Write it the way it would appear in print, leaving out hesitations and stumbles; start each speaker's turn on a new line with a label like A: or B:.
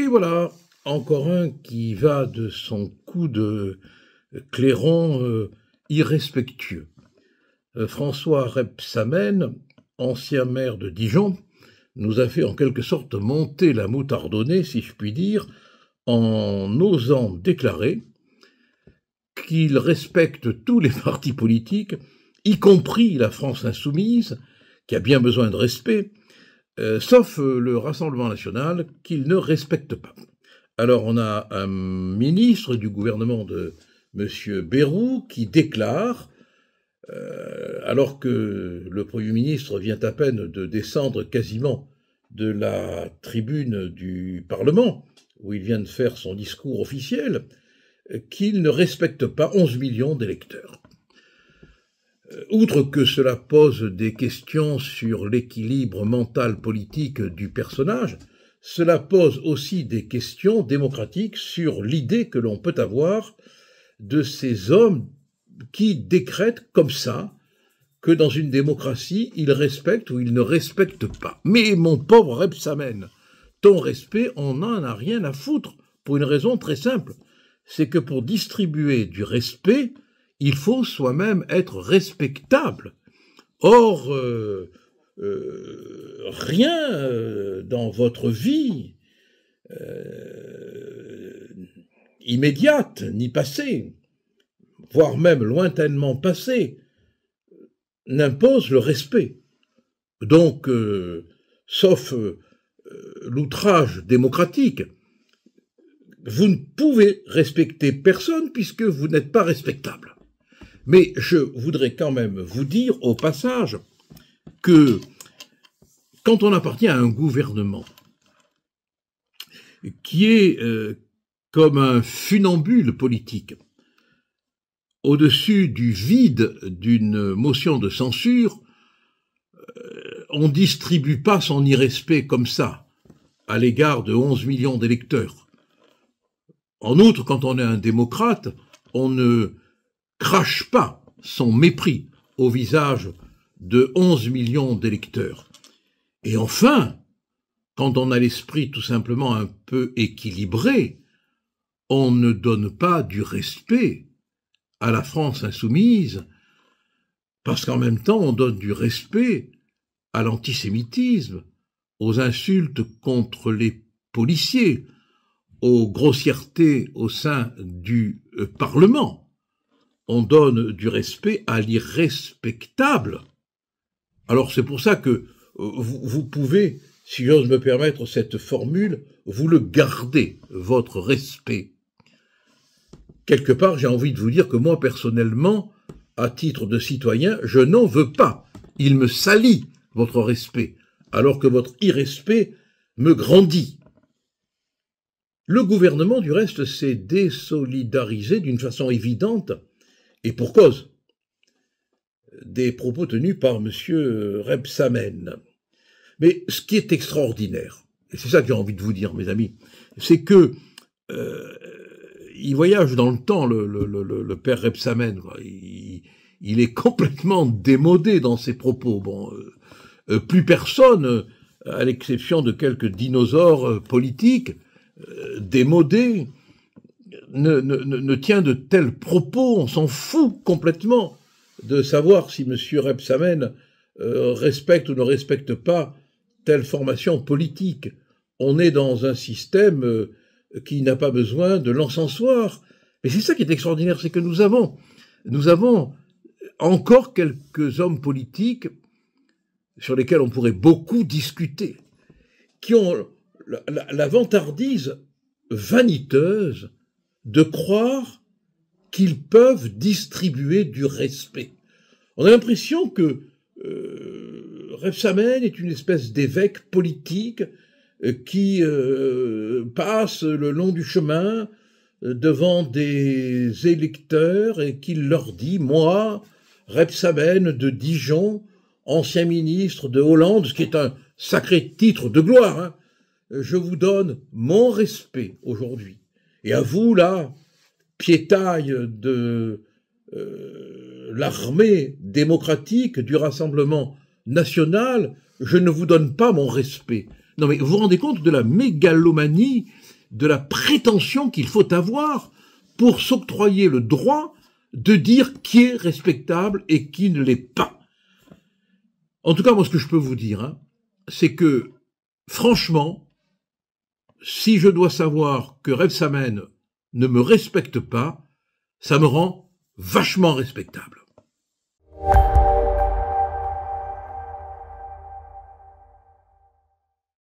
A: Et voilà, encore un qui va de son coup de clairon irrespectueux. François Rebsamen, ancien maire de Dijon, nous a fait en quelque sorte monter la moutardonnée, si je puis dire, en osant déclarer qu'il respecte tous les partis politiques, y compris la France insoumise, qui a bien besoin de respect, sauf le Rassemblement national, qu'il ne respecte pas. Alors on a un ministre du gouvernement de M. Bayrou qui déclare, alors que le Premier ministre vient à peine de descendre quasiment de la tribune du Parlement, où il vient de faire son discours officiel, qu'il ne respecte pas 11 millions d'électeurs. Outre que cela pose des questions sur l'équilibre mental politique du personnage, cela pose aussi des questions démocratiques sur l'idée que l'on peut avoir de ces hommes qui décrètent comme ça que dans une démocratie, ils respectent ou ils ne respectent pas. Mais mon pauvre Rebsamen, ton respect, on n'en a rien à foutre, pour une raison très simple. C'est que pour distribuer du respect, il faut soi-même être respectable. Or, rien dans votre vie immédiate, ni passée, voire même lointainement passée, n'impose le respect. Donc, sauf l'outrage démocratique, vous ne pouvez respecter personne puisque vous n'êtes pas respectable. Mais je voudrais quand même vous dire au passage que quand on appartient à un gouvernement qui est comme un funambule politique, au-dessus du vide d'une motion de censure, on ne distribue pas son irrespect comme ça à l'égard de 11 millions d'électeurs. En outre, quand on est un démocrate, on ne crache pas son mépris au visage de 11 millions d'électeurs. Et enfin, quand on a l'esprit tout simplement un peu équilibré, on ne donne pas du respect à la France insoumise, parce qu'en même temps, on donne du respect à l'antisémitisme, aux insultes contre les policiers, aux grossièretés au sein du Parlement. On donne du respect à l'irrespectable. Alors c'est pour ça que vous pouvez, si j'ose me permettre cette formule, vous le gardez, votre respect. Quelque part, j'ai envie de vous dire que moi, personnellement, à titre de citoyen, je n'en veux pas. Il me salit, votre respect, alors que votre irrespect me grandit. Le gouvernement, du reste, s'est désolidarisé d'une façon évidente, et pour cause, des propos tenus par M. Rebsamen. Mais ce qui est extraordinaire, et c'est ça que j'ai envie de vous dire, mes amis, c'est que il voyage dans le temps, le père Rebsamen. Il est complètement démodé dans ses propos. Bon, plus personne, à l'exception de quelques dinosaures politiques, démodés, ne tient de tels propos. On s'en fout complètement de savoir si M. Rebsamen respecte ou ne respecte pas telle formation politique. On est dans un système qui n'a pas besoin de l'encensoir. Mais c'est ça qui est extraordinaire, c'est que nous avons encore quelques hommes politiques sur lesquels on pourrait beaucoup discuter, qui ont la vantardise vaniteuse de croire qu'ils peuvent distribuer du respect. On a l'impression que Rebsamen est une espèce d'évêque politique qui passe le long du chemin devant des électeurs et qui leur dit « Moi, Rebsamen de Dijon, ancien ministre de Hollande, ce qui est un sacré titre de gloire, hein, je vous donne mon respect aujourd'hui. Et à vous, là, piétaille de l'armée démocratique du Rassemblement national, je ne vous donne pas mon respect. » Non mais vous vous rendez compte de la mégalomanie de la prétention qu'il faut avoir pour s'octroyer le droit de dire qui est respectable et qui ne l'est pas. En tout cas, moi, ce que je peux vous dire, c'est que, franchement, si je dois savoir que Rebsamen ne me respecte pas, ça me rend vachement respectable.